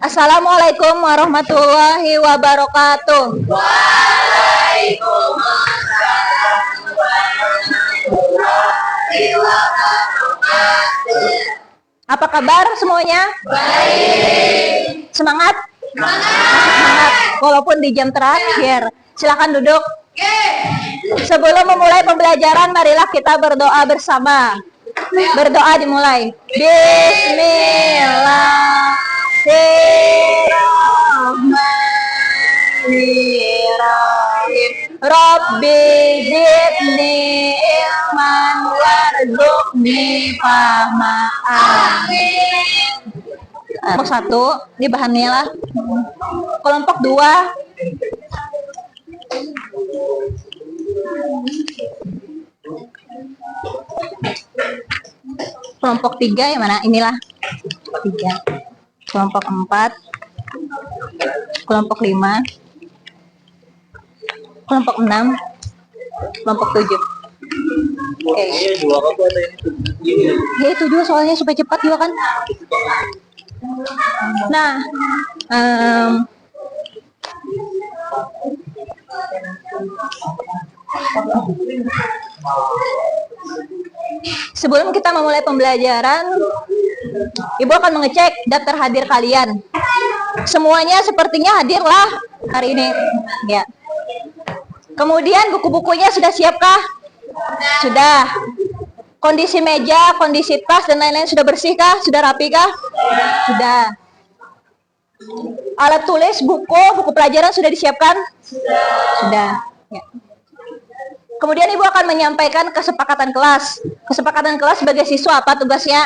Assalamualaikum warahmatullahi wabarakatuh. Waalaikumsalam warahmatullahi wabarakatuh. Apa kabar semuanya? Baik. Semangat? Semangat. Walaupun di jam terakhir. Silakan duduk. Oke. Sebelum memulai pembelajaran, marilah kita berdoa bersama. Berdoa dimulai. Bismillahirrahmanirrahim. Rabbi zidni ilman warzuqni fahma. Amin. Kelompok 1, ini bahannya lah. Kelompok 2. Kelompok 3 yang mana? Inilah 3. Kelompok 4. Kelompok 5. Kelompok 6. Kelompok 7. Oke. Ya itu juga soalnya supaya cepat juga kan. Nah, sebelum kita memulai pembelajaran, Ibu akan mengecek daftar hadir kalian. Semuanya sepertinya hadirlah hari ini. Ya. Kemudian buku-bukunya sudah siapkah? Sudah. Kondisi meja, kondisi tas dan lain-lain sudah bersihkah? Sudah rapikah? Sudah. Alat tulis, buku pelajaran sudah disiapkan? Sudah. Ya. Kemudian Ibu akan menyampaikan kesepakatan kelas. Kesepakatan kelas sebagai siswa apa tugasnya?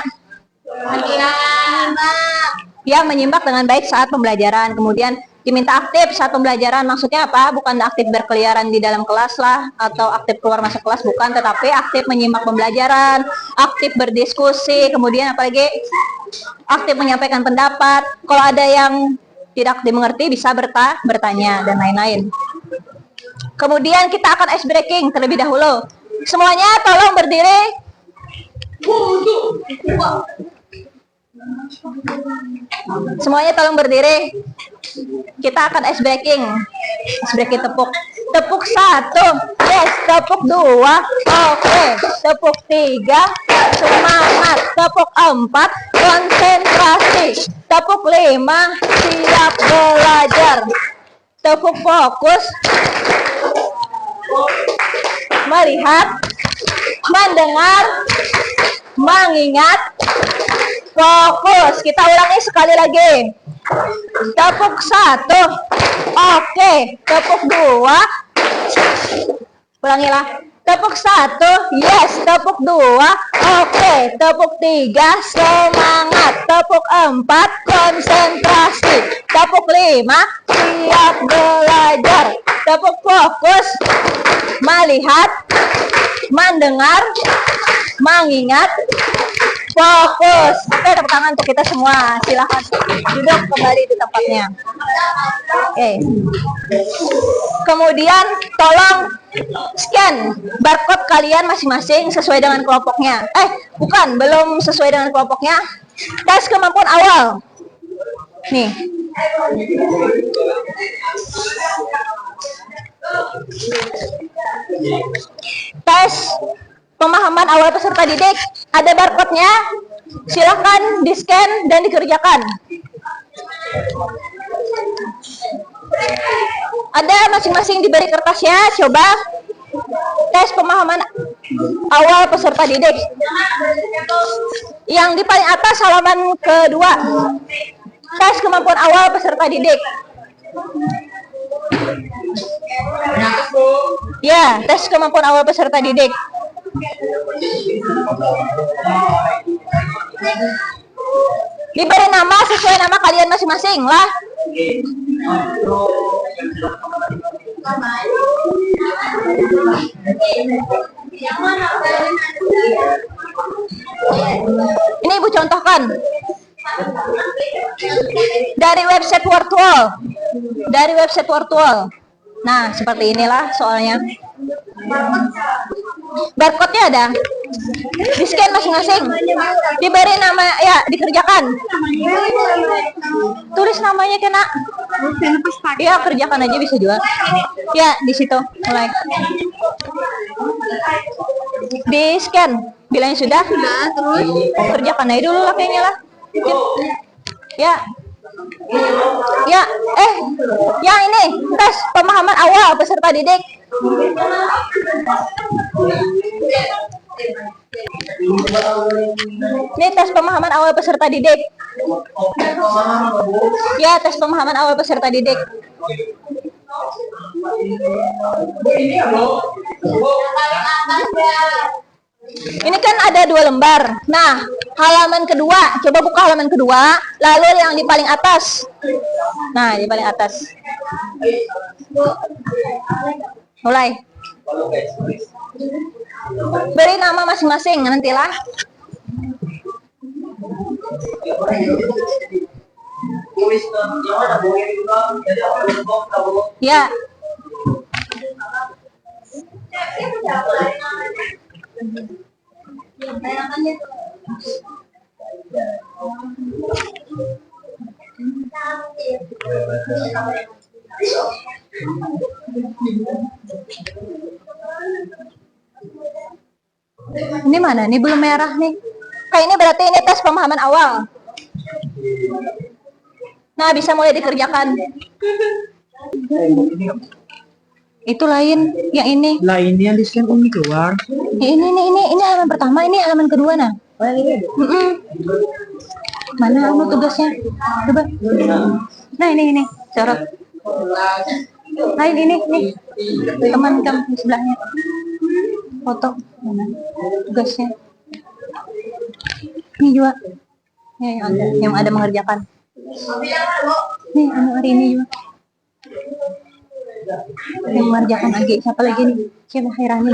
Ya, menyimak dengan baik saat pembelajaran. Kemudian diminta aktif saat pembelajaran. Maksudnya apa? Bukan aktif berkeliaran di dalam kelas lah, atau aktif keluar masuk kelas, bukan. Tetapi aktif menyimak pembelajaran, aktif berdiskusi, kemudian apalagi aktif menyampaikan pendapat. Kalau ada yang tidak dimengerti bisa bertanya dan lain-lain. Kemudian kita akan ice breaking terlebih dahulu. Semuanya tolong berdiri. Semuanya tolong berdiri. Kita akan ice breaking. Ice breaking tepuk. Tepuk 1. Yes. Tepuk 2. Oke. Tepuk 3. Semangat. Tepuk 4. Konsentrasi. Tepuk 5. Siap belajar. Tepuk fokus. Melihat. Mendengar. Mengingat. Fokus. Kita ulangi sekali lagi. Tepuk 1. Oke. Tepuk 2. Ulangilah. Tepuk 1. Yes. Tepuk 2. Oke. Tepuk 3. Semangat. Tepuk 4. Konsentrasi. Tepuk 5. Siap belajar. Tepuk fokus. Melihat. Mendengar. Mengingat. Fokus. Oke, tepuk tangan untuk kita semua. Silahkan duduk kembali di tempatnya. Oke. Kemudian tolong scan barcode kalian masing-masing sesuai dengan kelompoknya. Bukan, belum sesuai dengan kelompoknya. Tes kemampuan awal. Nih. Tes pemahaman awal peserta didik, ada barcode-nya, silahkan di-scan dan dikerjakan. Ada masing-masing diberi kertasnya, coba. Tes pemahaman awal peserta didik. Yang di paling atas halaman kedua. Tes kemampuan awal peserta didik. Ya, tes kemampuan awal peserta didik. Diberi nama sesuai nama kalian masing-masing lah. Ini Ibu contohkan dari website virtual. Nah, seperti inilah soalnya. Barcode-nya ada. Di-scan masing-masing. Diberi nama, ya, dikerjakan. Tulis namanya kena. Ya, kerjakan aja bisa juga. Ya, di situ. Mulai. Di-scan. Bilangnya sudah. Terus kerjakan aja dulu lah kayaknya lah. Ya. Ya, yang ini tes pemahaman awal peserta didik. Ini tes pemahaman awal peserta didik. Ya, tes pemahaman awal peserta didik. Ini kan ada 2 lembar. Nah, halaman kedua, coba buka halaman kedua, lalu yang di paling atas. Nah, di paling atas. Mulai. Beri nama masing-masing nantilah. Ya. Ini mana? Ini belum merah nih. Kayak ini berarti ini tes pemahaman awal. Nah, bisa mulai dikerjakan. Itu lain, yang ini. Lainnya di scan Umi keluar. Ini halaman pertama, ini halaman kedua nah. Mana anu tugasnya? Coba. Nah, ini sorot. Lain ini nih. Teman kamu sebelahnya. Foto mana? Tugasnya. Ini juga. Ya, yang ada mengerjakan. Nih, anu hari ini juga. Yang mengerjakan lagi. Siapa lagi nih? Siapa Hairani?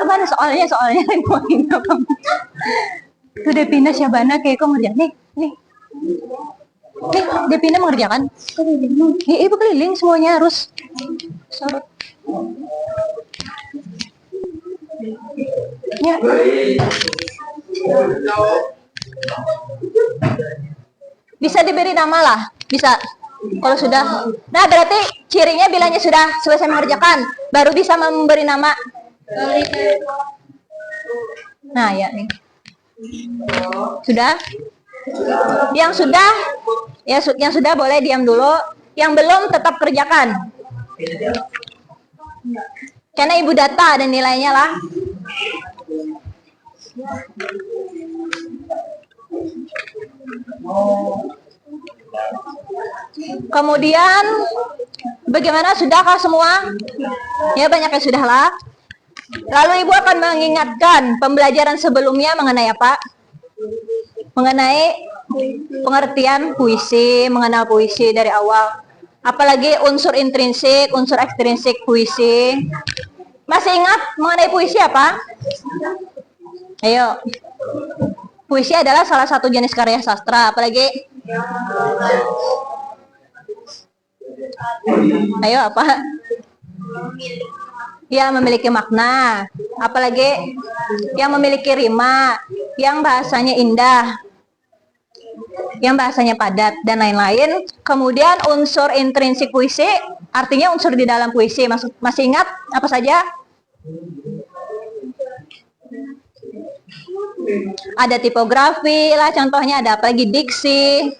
Mana soalnya itu Devina Syabana kayak kok ngerjain nih Devina mengerjakan ibu keliling semuanya harus sorot ya. Bisa diberi nama lah, bisa. Kalau sudah, nah berarti cirinya bilangnya sudah selesai mengerjakan, baru bisa memberi nama. Nah ya nih, sudah. Yang sudah, yang sudah boleh diam dulu. Yang belum tetap kerjakan. Karena ibu data dan nilainya lah. Kemudian bagaimana, sudahkah semua? Ya, banyak yang sudah lah. Lalu ibu akan mengingatkan pembelajaran sebelumnya mengenai apa? Mengenai pengertian puisi, mengenal puisi dari awal. Apalagi unsur intrinsik, unsur ekstrinsik puisi. Masih ingat mengenai puisi apa? Ayo. Puisi adalah salah satu jenis karya sastra, apalagi ayo apa? Ya, memiliki makna, apalagi yang memiliki rima, yang bahasanya indah, yang bahasanya padat, dan lain-lain. Kemudian unsur intrinsik puisi, artinya unsur di dalam puisi. Masih ingat apa saja? Ada tipografi lah, contohnya ada apa lagi, diksi,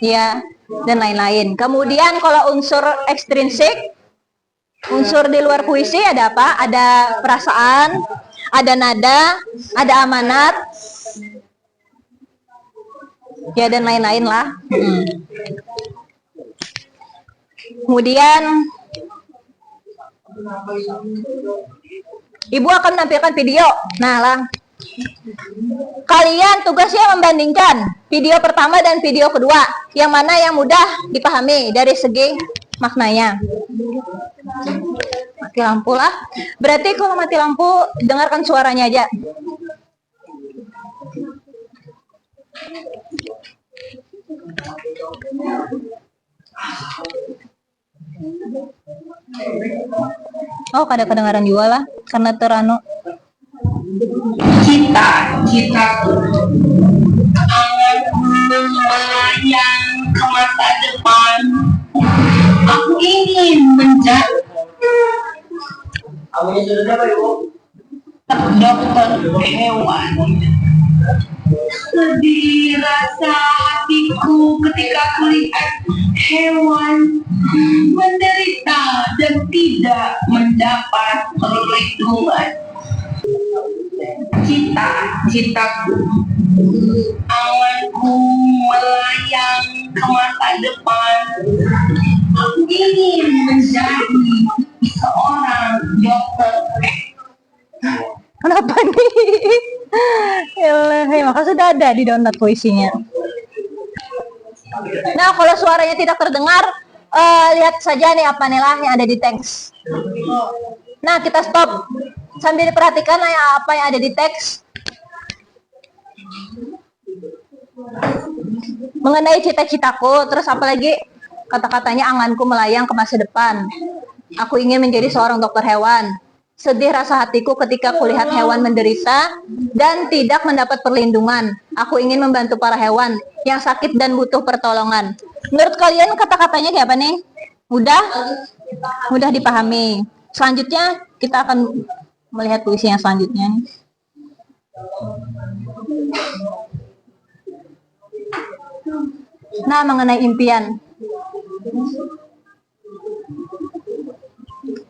ya, dan lain-lain. Kemudian kalau unsur ekstrinsik, unsur di luar puisi ada apa? Ada perasaan, ada nada, ada amanat, ya, dan lain-lain lah. Kemudian ibu akan menampilkan video. Nah lah, kalian tugasnya membandingkan video pertama dan video kedua. Yang mana yang mudah dipahami dari segi maknanya. Mati lampu lah. Berarti kalau mati lampu, dengarkan suaranya aja. Oh, kadang-kadang juga lah karena terano. Cita-citaku melayang ke masa depan. Aku ingin menjadi dokter hewan. Sedih rasa hatiku ketika kulihat hewan menderita dan tidak mendapat perlindungan. Cita-citaku awanku melayang ke masa depan. Aku ingin menjadi seorang dokter. Kenapa nih? Yalah, maka sudah ada di download puisinya. Nah, kalau suaranya tidak terdengar, lihat saja nih apa nih lah yang ada di teks. Nah, kita stop sambil diperhatikan apa yang ada di teks. Mengenai cita-citaku, terus apalagi kata-katanya anganku melayang ke masa depan. Aku ingin menjadi seorang dokter hewan. Sedih rasa hatiku ketika kulihat hewan menderita dan tidak mendapat perlindungan. Aku ingin membantu para hewan yang sakit dan butuh pertolongan. Menurut kalian kata-katanya kayak apa nih? Mudah? Mudah dipahami. Selanjutnya kita akan melihat puisi yang selanjutnya. Nah, mengenai impian.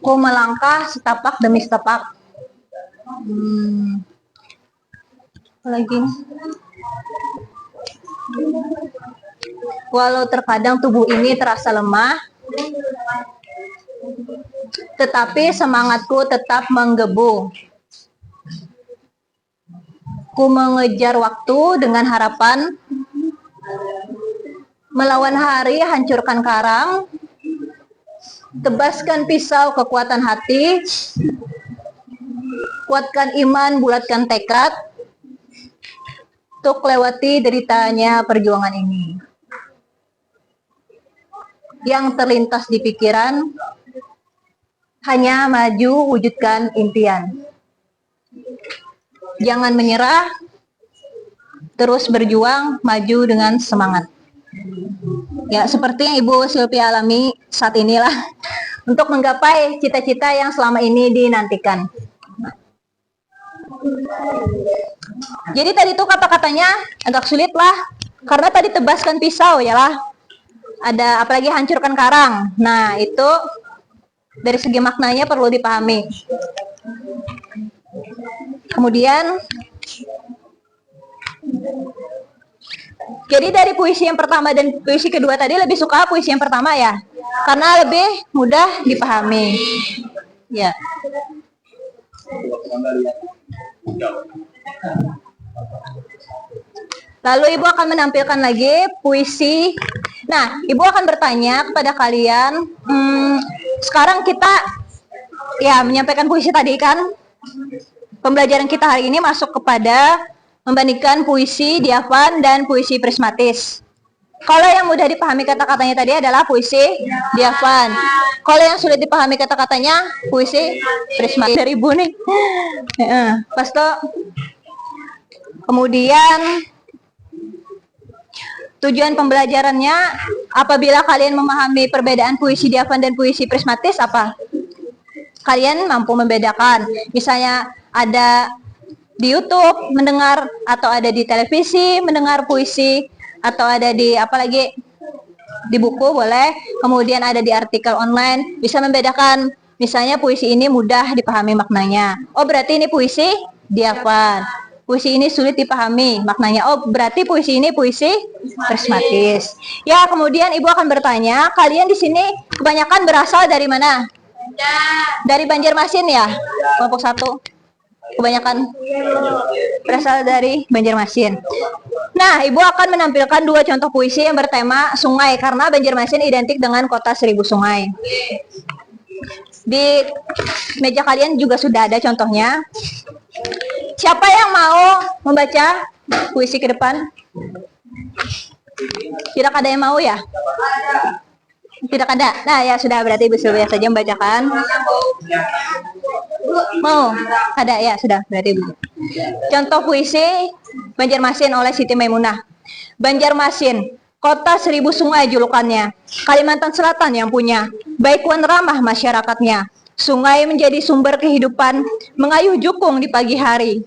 Ku melangkah setapak demi setapak. Lagi. Walau terkadang tubuh ini terasa lemah, tetapi semangatku tetap menggebu. Ku mengejar waktu dengan harapan, melawan hari, hancurkan karang, tebaskan pisau kekuatan hati, kuatkan iman, bulatkan tekad, untuk lewati deritanya perjuangan ini. Yang terlintas di pikiran, hanya maju wujudkan impian. Jangan menyerah, terus berjuang, maju dengan semangat. Ya, seperti yang Ibu Silvi alami saat inilah untuk menggapai cita-cita yang selama ini dinantikan. Jadi tadi itu kata-katanya agak sulit lah, karena tadi tebaskan pisau ya lah. Ada apalagi hancurkan karang. Nah, itu dari segi maknanya perlu dipahami. Kemudian jadi dari puisi yang pertama dan puisi kedua tadi lebih suka puisi yang pertama ya, karena lebih mudah dipahami. Ya. Lalu Ibu akan menampilkan lagi puisi. Nah, Ibu akan bertanya kepada kalian. Sekarang kita ya menyampaikan puisi tadi kan. Pembelajaran kita hari ini masuk kepada membandingkan puisi diafan dan puisi prismatis. Kalau yang mudah dipahami kata-katanya tadi adalah puisi diafan. Kalau yang sulit dipahami kata-katanya puisi prismatis. Dari Ibu nih. Pasto. Kemudian tujuan pembelajarannya apabila kalian memahami perbedaan puisi diafan dan puisi prismatis apa? Kalian mampu membedakan. Misalnya ada di YouTube mendengar atau ada di televisi mendengar puisi atau ada di apalagi di buku boleh, kemudian ada di artikel online, bisa membedakan. Misalnya puisi ini mudah dipahami maknanya, oh berarti ini puisi diafan. Puisi ini sulit dipahami maknanya, oh berarti puisi ini puisi prismatis. Ya, kemudian Ibu akan bertanya, kalian di sini kebanyakan berasal dari mana? Dari Banjarmasin ya, kelompok 1. Kebanyakan berasal dari Banjarmasin. Nah, Ibu akan menampilkan 2 contoh puisi yang bertema sungai, karena Banjarmasin identik dengan kota 1000 sungai. Di meja kalian juga sudah ada contohnya. Siapa yang mau membaca puisi ke depan? Tidak ada yang mau ya? Tidak ada. Nah, ya sudah, berarti Ibu Sylvia saja membacakan. Mau? Ada ya, sudah, berarti Ibu. Contoh puisi Banjarmasin oleh Siti Maimunah. Banjarmasin, kota 1000 sungai julukannya. Kalimantan Selatan yang punya, baik wan ramah masyarakatnya. Sungai menjadi sumber kehidupan, mengayuh jukung di pagi hari.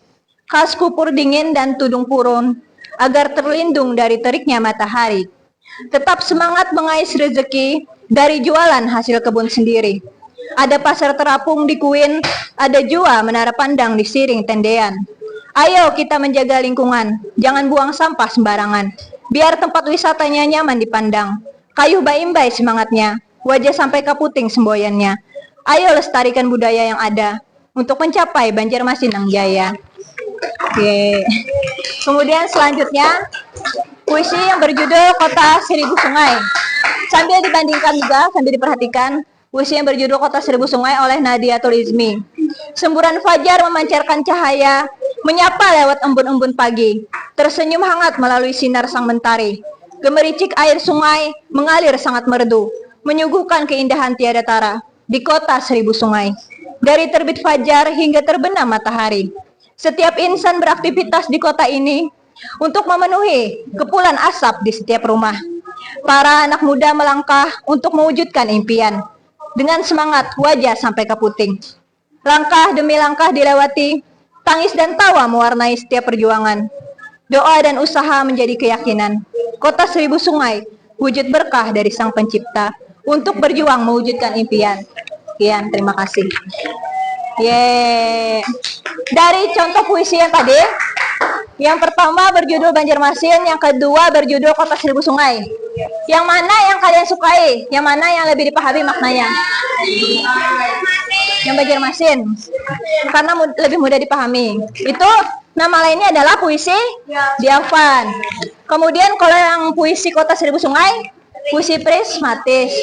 Khas kupur dingin dan tudung purun, agar terlindung dari teriknya matahari. Tetap semangat mengais rezeki dari jualan hasil kebun sendiri. Ada pasar terapung di Kuin, ada jua menara pandang di Siring Tendean. Ayo kita menjaga lingkungan, jangan buang sampah sembarangan. Biar tempat wisatanya nyaman dipandang. Kayuh baimbai semangatnya, wajah sampai kaputing semboyannya. Ayo lestarikan budaya yang ada untuk mencapai Banjarmasin yang jaya. Oke. Kemudian selanjutnya puisi yang berjudul Kota 1000 Sungai. Sambil dibandingkan juga, sambil diperhatikan, puisi yang berjudul Kota 1000 Sungai oleh Nadiatul Izmi. Semburan fajar memancarkan cahaya, menyapa lewat embun-embun pagi, tersenyum hangat melalui sinar sang mentari. Gemericik air sungai mengalir sangat merdu, menyuguhkan keindahan tiada tara di Kota 1000 Sungai. Dari terbit fajar hingga terbenam matahari, setiap insan beraktivitas di kota ini untuk memenuhi kepulan asap di setiap rumah. Para anak muda melangkah untuk mewujudkan impian. Dengan semangat wajah sampai kaputing. Langkah demi langkah dilewati, tangis dan tawa mewarnai setiap perjuangan. Doa dan usaha menjadi keyakinan. Kota 1000 sungai, wujud berkah dari Sang Pencipta untuk berjuang mewujudkan impian. Sekian, terima kasih. Yeay. Dari contoh puisi yang tadi, yang pertama berjudul Banjarmasin, yang kedua berjudul Kota 1000 Sungai. Yang mana yang kalian sukai? Yang mana yang lebih dipahami maknanya? Yang Banjarmasin, karena lebih mudah dipahami. Itu nama lainnya adalah puisi Diafan. Kemudian kalau yang puisi Kota 1000 Sungai, puisi prismatis,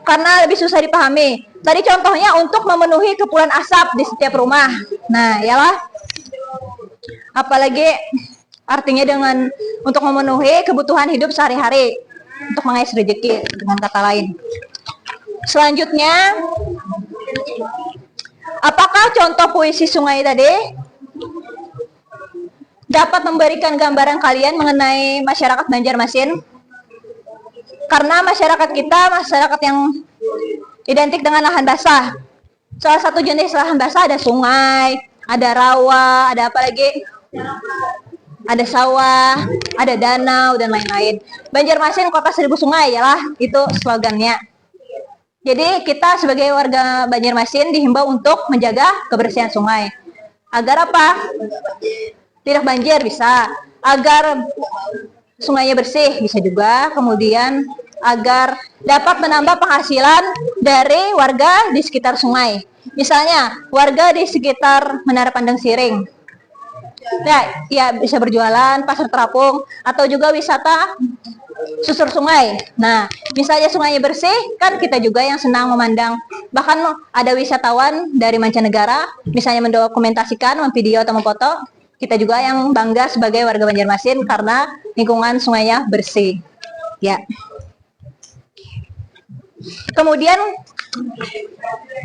karena lebih susah dipahami. Tadi contohnya untuk memenuhi kepulan asap di setiap rumah. Nah, yalah. Apalagi artinya dengan untuk memenuhi kebutuhan hidup sehari-hari, untuk mengais rezeki dengan kata lain. Selanjutnya, apakah contoh puisi sungai tadi dapat memberikan gambaran kalian mengenai masyarakat Banjarmasin? Karena masyarakat kita masyarakat yang identik dengan lahan basah. Salah satu jenis lahan basah ada sungai, ada rawa, ada apa lagi? Ada sawah, ada danau, dan lain-lain. Banjarmasin Kota 1000 Sungai, yalah, itu slogannya. Jadi kita sebagai warga Banjarmasin dihimbau untuk menjaga kebersihan sungai. Agar apa? Tidak banjir bisa. Agar sungainya bersih bisa juga. Kemudian agar dapat menambah penghasilan dari warga di sekitar sungai. Misalnya warga di sekitar Menara Pandang Siring, ya bisa berjualan, pasar terapung, atau juga wisata susur sungai. Nah, misalnya sungainya bersih, kan kita juga yang senang memandang. Bahkan ada wisatawan dari mancanegara, misalnya mendokumentasikan, memvideo atau memfoto. Kita juga yang bangga sebagai warga Banjarmasin karena lingkungan sungainya bersih. Ya. Kemudian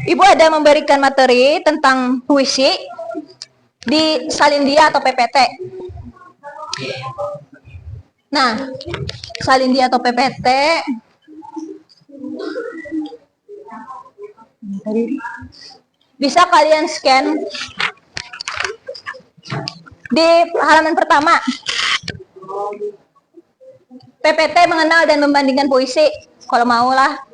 Ibu ada memberikan materi tentang puisi di Salindia atau PPT. Nah, Salindia atau PPT bisa kalian scan di halaman pertama. PPT mengenal dan membandingkan puisi, kalau mau lah.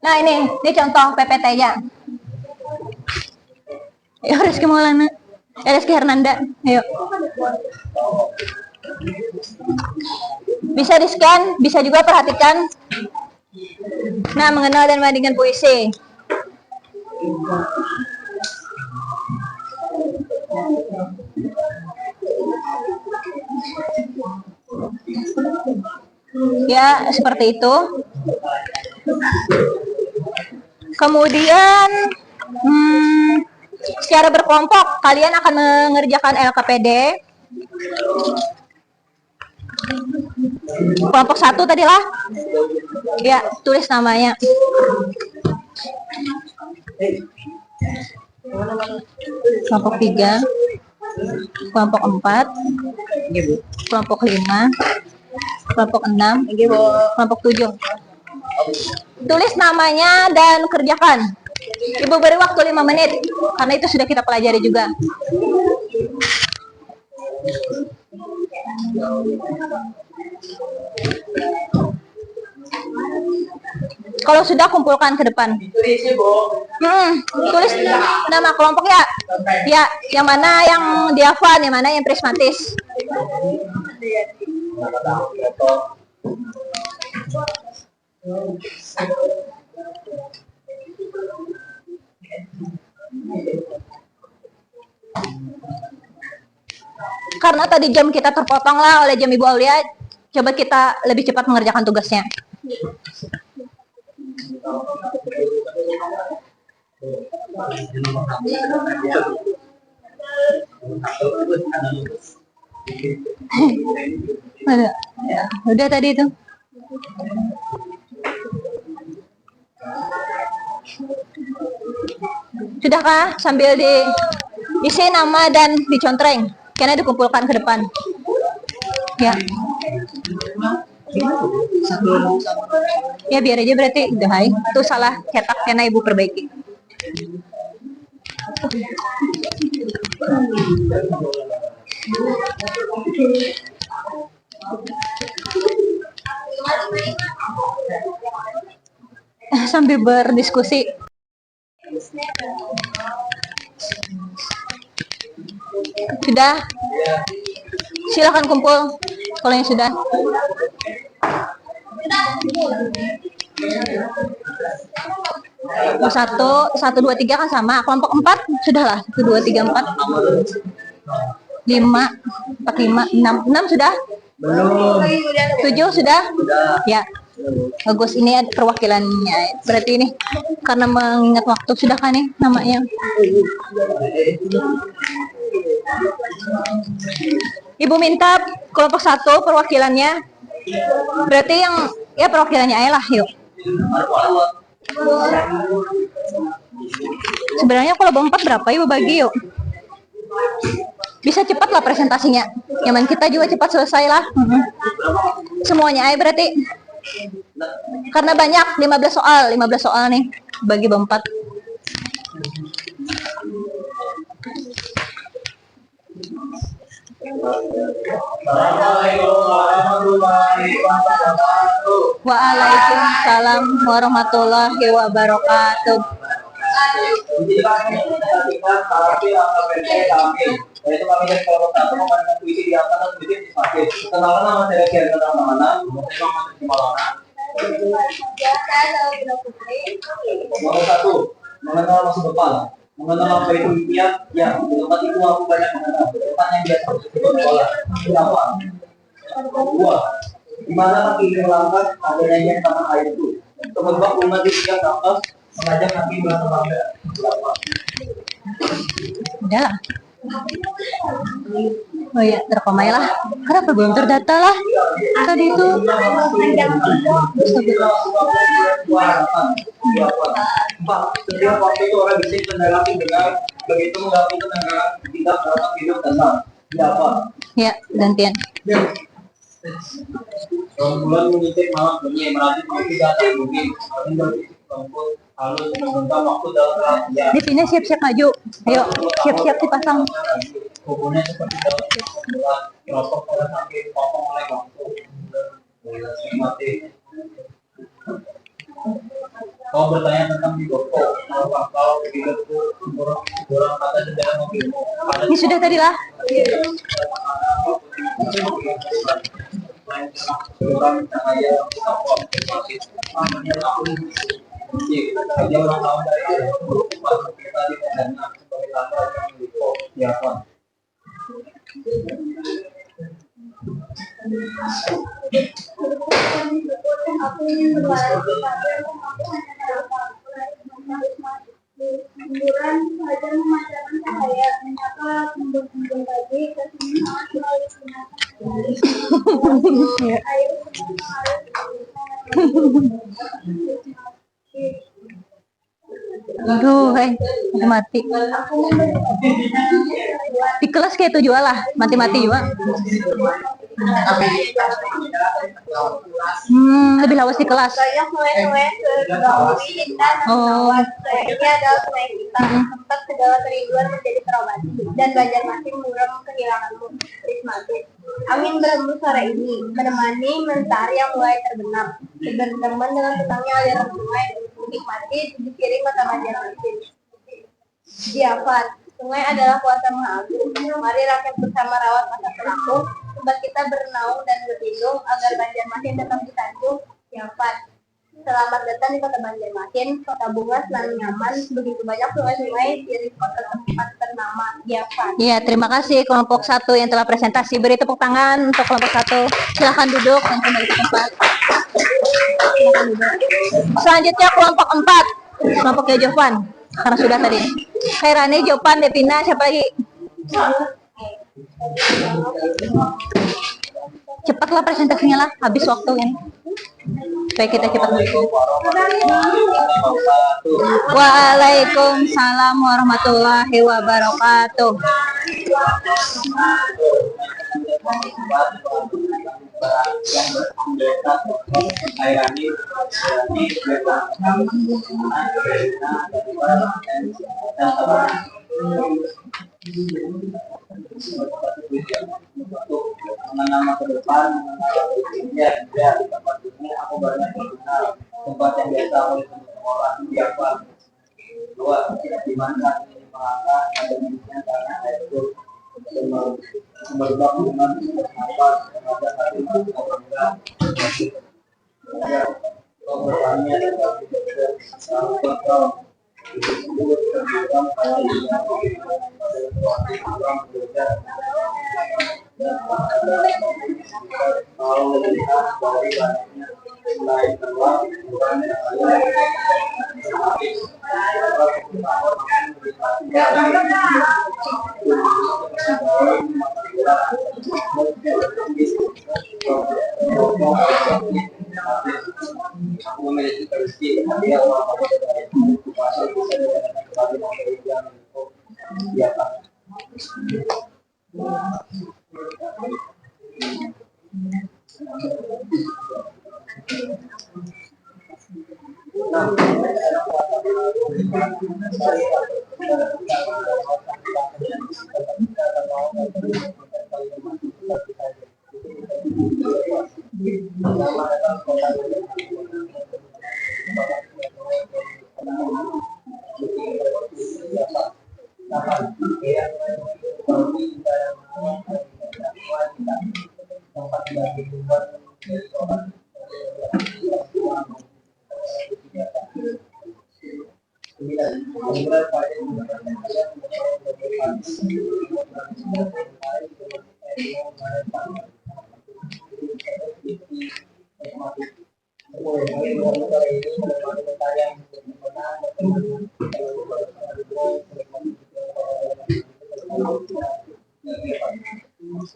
Nah, ini contoh PPT-nya. Ayo, Rizky Maulana. Rizky Hernanda. Ayo. Bisa di-scan, bisa juga perhatikan. Nah, mengenal dan membandingkan puisi. Ya, seperti itu. Kemudian secara berkelompok kalian akan mengerjakan LKPD Kelompok 1 tadi lah. Ya, tulis namanya. Kelompok 3, kelompok 4, kelompok 5, kelompok 6, kelompok 7. Tulis namanya dan kerjakan. Ibu beri waktu 5 menit, karena itu sudah kita pelajari juga. Kalau sudah, kumpulkan ke depan. Tulis nama kelompok ya. Ya, yang mana yang diafan, yang mana yang prismatis. Karena tadi jam kita terpotong lah oleh jam Ibu Aulia, coba kita lebih cepat mengerjakan tugasnya. Udah tadi itu. Sudahkah? Sambil diisi nama dan dicontreng, karena dikumpulkan ke depan. Ya. Ya biar aja berarti udah hai. Itu salah cetak, karena Ibu perbaiki. Sambil berdiskusi. Sudah? Silakan kumpul kalau yang sudah. Satu, dua, tiga kan sama. Kelompok 4 sudahlah. 1, 2, 3, 4, 5, 4, 5, 6 sudah? Belum. 7 sudah? Ya. Bagus, ini ada perwakilannya. Berarti ini karena mengingat waktu sudah kan nih namanya. Ibu minta kelompok 1 perwakilannya. Berarti yang ya perwakilannya aja lah, yuk. Sebenarnya kalau kelompok 4 berapa Ibu bagi yuk. Bisa cepat lah presentasinya. Nyaman kita juga cepat selesai lah. Semuanya aja berarti. Karena banyak 15 soal nih bagi bab 4. Waalaikumsalam warahmatullahi wabarakatuh. Yaitu kami dari kelompok 1 mengadakan puisi di atas dan puisi di semakin. Kenapa nama saya kira tentang mana? Memang di Malana. Nomor 1, mengenal masa depan. Mengenal apa itu impian? Ya, di tempat itu aku banyak mengenal. Pertanyaan biasa untuk sekolah. Kenapa? 2, di mana kaki melangkah adanya yang tanah air itu? Sebab umat di tiap nafas mengajak kaki merasa bangga. Kenapa? Udah lah. Oh ya, terkomai lah. Kenapa belum terdata lah? Tadi itu. Setiap waktu itu orang bisa mendalami dengan begitu mengalami tenaga tidak dapat hidup tenang. Siapa? Ya, gantian. Bulan menitik malam bunyi merajut mimpi datang mungkin halus sebentar waktu dalam ya. Di sini siap-siap maju. Ayo, siap-siap dipasang. Hubungannya seperti dalam rosok pada sakit potong oleh waktu. Mati. Kau bertanya tentang di Gopo, kau hidupku kurang kata sejarah mobilmu. Ini sudah tadi lah. Lemburan fajar memancarkan cahaya, menyapa embun-embun pagi, kesini sangat mati. Di kelas kayak itu jual lah, mati-mati juga. Lebih lawas di kelas. Banyak sungai-sungai tergangguin dan merawat sungai adalah sungai kita. Tempat segala kerinduan menjadi terobati dan Banjarmasin muram kehilanganmu. Rismati. Angin berhembus sore ini menemani mentari yang mulai terbenam. Berteman dengan tutangnya aliran sungai. Nikmati di kiri mata Banjarmasin. Diafat. Sungai adalah kuasa Maha Agung. Mari rakyat bersama rawat masa pelaku. Sebab kita bernaung dan berlindung agar Banjarmasin tetap disanjung. Diafat. Selamat datang di kota Banjarmasin, kota bunga selalu nyaman. Begitu banyak sungai-sungai di kota tempat ternama. Diafat. Iya, terima kasih kelompok 1 yang telah presentasi. Beri tepuk tangan untuk kelompok 1. Silahkan duduk dan kembali ke tempat. Silakan duduk. Selanjutnya kelompok 4. Kelompoknya Jovan. Karena sudah tadi. Khairani, Jovan, Devina, siapa lagi? Cepatlah presentasinya lah, habis waktu ini. Supaya kita cepat dulu. Waalaikumsalam warahmatullahi wabarakatuh. Nama ke depan, ya di tempat ini aku banyak mengenal tempat yang biasa oleh semua orang siapa. Dua, di mana ini mengangkat ada misalnya karena itu berbab dengan apa ada hati orang bertanya kalau melihat dari banyaknya selain terbang memiliki rezeki dia ya Pak.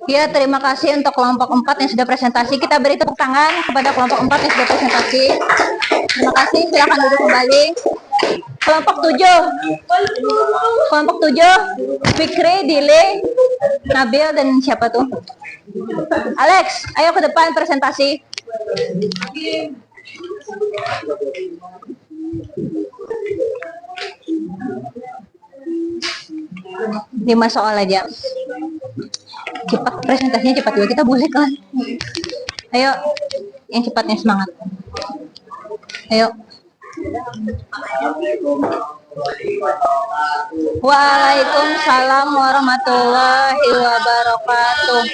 Ya, terima kasih untuk kelompok 4 yang sudah presentasi. Kita beri tepuk tangan kepada kelompok 4 yang sudah presentasi. Terima kasih, silakan duduk kembali. Kelompok 7. Kelompok 7, Fikri, Dile, Nabil, dan siapa tuh? Alex, ayo ke depan presentasi. Lima soal aja. Cepat presentasinya, cepat juga, kita boleh kan? Ayo, yang cepatnya semangat. Ayo. Waalaikumsalam warahmatullahi wabarakatuh.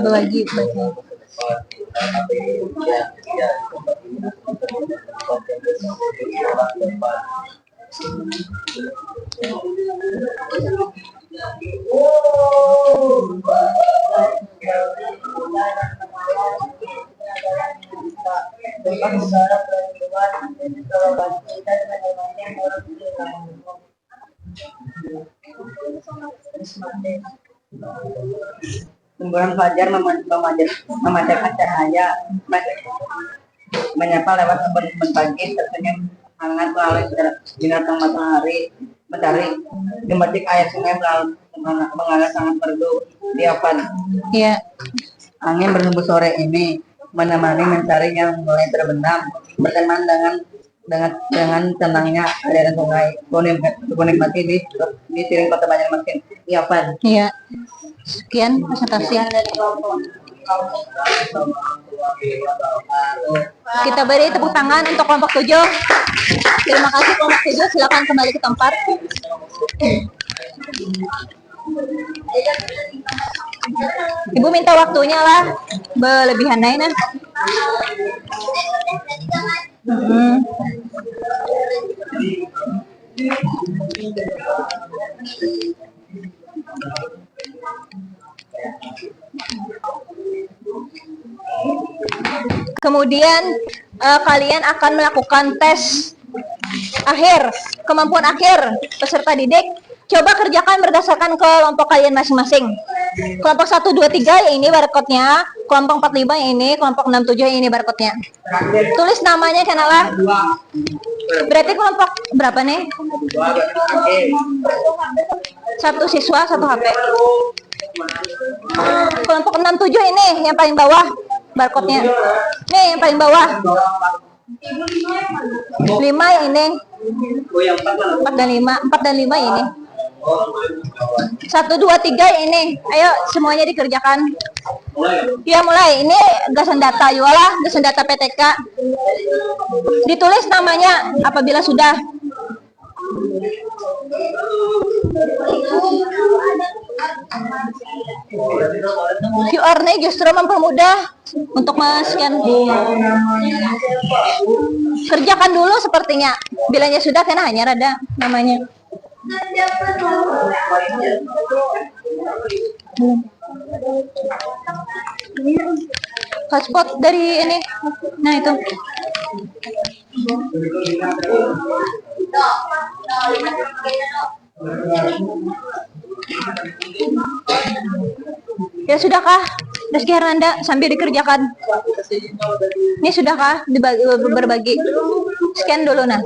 Bagi baca. Semburan fajar memancarkan cahaya, menyapa lewat embun pagi, tersenyum hangat melalui binatang matahari, gemercik air sungai mengalir sangat merdu di awan. Iya. Angin berhembus sore ini, menemani mencari yang mulai terbenam, berteman dengan tenangnya aliran sungai. Kuning mati di siring kota Banjarmasin. Iya, Pan. Iya. Sekian presentasi. Kita beri tepuk tangan untuk kelompok 7. Terima kasih kelompok 7. Silakan kembali ke tempat. Ibu minta waktunya lah. Berlebihan naik nah. Kemudian kalian akan melakukan tes akhir, kemampuan akhir peserta didik. Coba kerjakan berdasarkan kelompok kalian masing-masing. Kelompok 1, 2, 3 ini barcode-nya, kelompok 4, 5 ini, kelompok 6, 7 ini barcode-nya. Tulis namanya kenalan. Berarti kelompok berapa nih? 1 siswa, 1 HP. Kelompok 6, 7 ini yang paling bawah barcode-nya. Nih yang paling bawah. 5 ini. 4 dan 5 ini. 1, 2, 3 ini. Ayo semuanya dikerjakan. Ya mulai. Ini gasan data Yualah, gasan data PTK. Ditulis namanya apabila sudah. QR-nya justru mempermudah untuk men-scan. Kerjakan dulu sepertinya. Bilanya sudah karena hanya ada namanya. Hotspot dari ini. Nah itu. Ya sudahkah, Rizky Hernanda, sambil dikerjakan. Ini sudahkah berbagi? Scan dulu nah.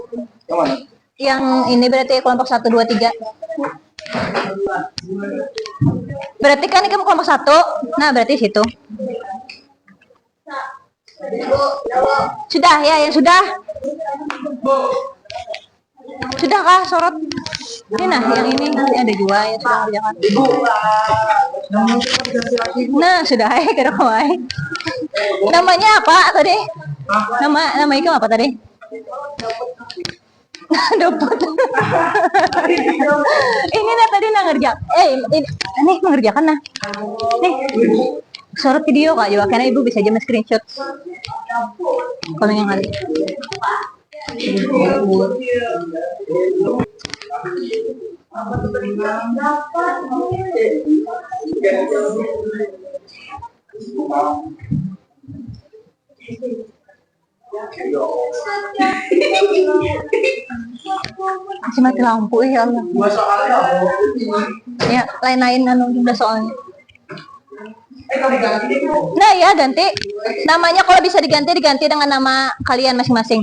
Yang ini berarti kelompok 1, 2, 3. Berarti kan ini kamu kelompok 1. Nah, berarti situ. Sudah ya, yang sudah. Sudahkah sorot? Ini nah, yang ini ada 2 yang sudah kerjakan. Nah, sudah ya, kira-kira. Namanya apa tadi? Nama itu apa tadi? Dapat. Ini nah tadi ngerja. Ini mengerjakan nah. Nih. Sorot video Kak juga karena Ibu bisa aja screenshot. Kalau yang ada. Masih mati lampu ya Allah. Ya, lain-lain udah soalnya. Nah ya ganti namanya, kalau bisa diganti dengan nama kalian masing-masing.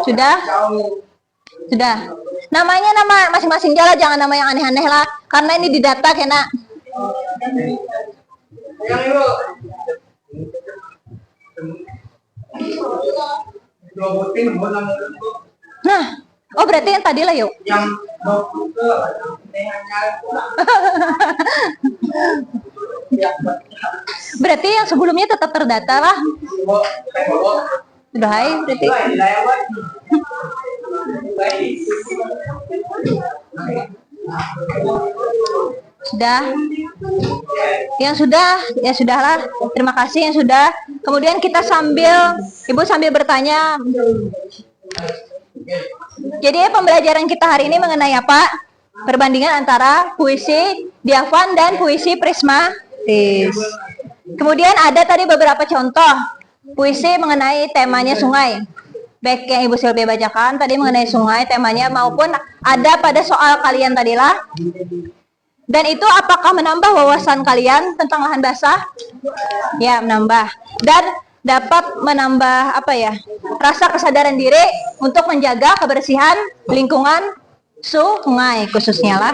Sudah namanya nama masing-masing jalan, jangan nama yang aneh-aneh lah karena ini di data kena. Nah, oh berarti yang tadi lah yuk. Berarti yang sebelumnya tetap terdata lah. Sudah hai berarti. Sudah. Yang sudah, ya sudahlah. Terima kasih yang sudah. Kemudian kita Ibu sambil bertanya. Jadi pembelajaran kita hari ini mengenai apa? Perbandingan antara puisi Dyavan dan puisi Prismatis. Kemudian ada tadi beberapa contoh puisi mengenai temanya sungai. Baik yang Ibu Silvia bacakan tadi mengenai sungai temanya maupun ada pada soal kalian tadilah. Dan itu apakah menambah wawasan kalian tentang lahan basah? Ya, menambah. Dan dapat menambah apa ya? Rasa kesadaran diri untuk menjaga kebersihan lingkungan sungai khususnya lah.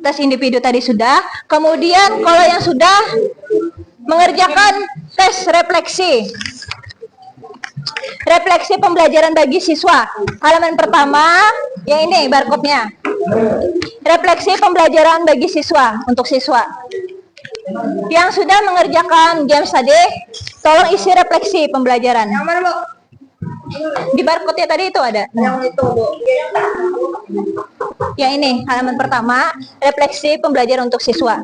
Tes individu tadi sudah. Kemudian kalau yang sudah mengerjakan tes refleksi. Refleksi pembelajaran bagi siswa. Halaman pertama, yang ini barcode-nya. Refleksi pembelajaran bagi siswa, untuk siswa. Yang sudah mengerjakan game tadi, tolong isi refleksi pembelajaran. Yang mana, Bu? Di barcode-nya tadi itu ada. Yang itu, Bu. Yang ini, halaman pertama, refleksi pembelajaran untuk siswa.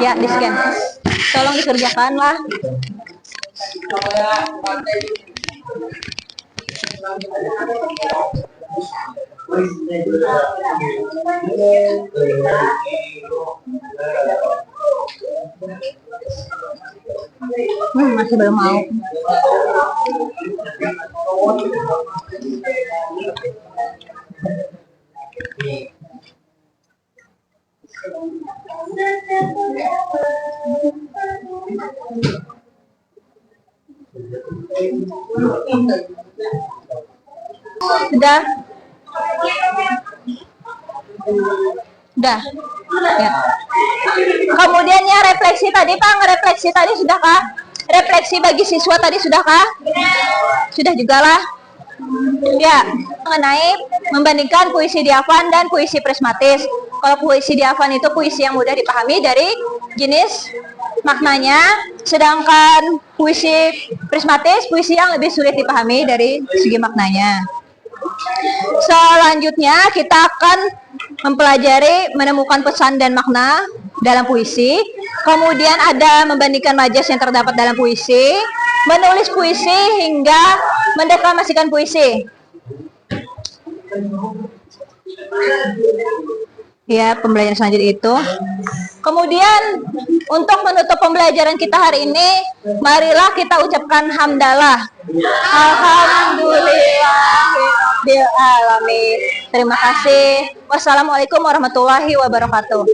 Ya, di-scan. Tolong dikerjakan lah. Masih belum mau. Sudah? Sudah. Ya. Kemudian ya refleksi tadi, Pak, refleksi tadi sudahkah? Refleksi bagi siswa tadi sudahkah? Sudah juga lah. Ya, mengenai membandingkan puisi Dyavan dan puisi Prismatis. Kalau puisi Dyavan itu puisi yang mudah dipahami dari jenis maknanya, sedangkan puisi Prismatis puisi yang lebih sulit dipahami dari segi maknanya. Selanjutnya kita akan mempelajari menemukan pesan dan makna dalam puisi. Kemudian ada membandingkan majas yang terdapat dalam puisi, menulis puisi hingga mendeklamasikan puisi. Ya, pembelajaran selanjutnya itu. Kemudian untuk menutup pembelajaran kita hari ini, marilah kita ucapkan hamdalah. Alhamdulillahirabbil alamin. Terima kasih. Wassalamualaikum warahmatullahi wabarakatuh.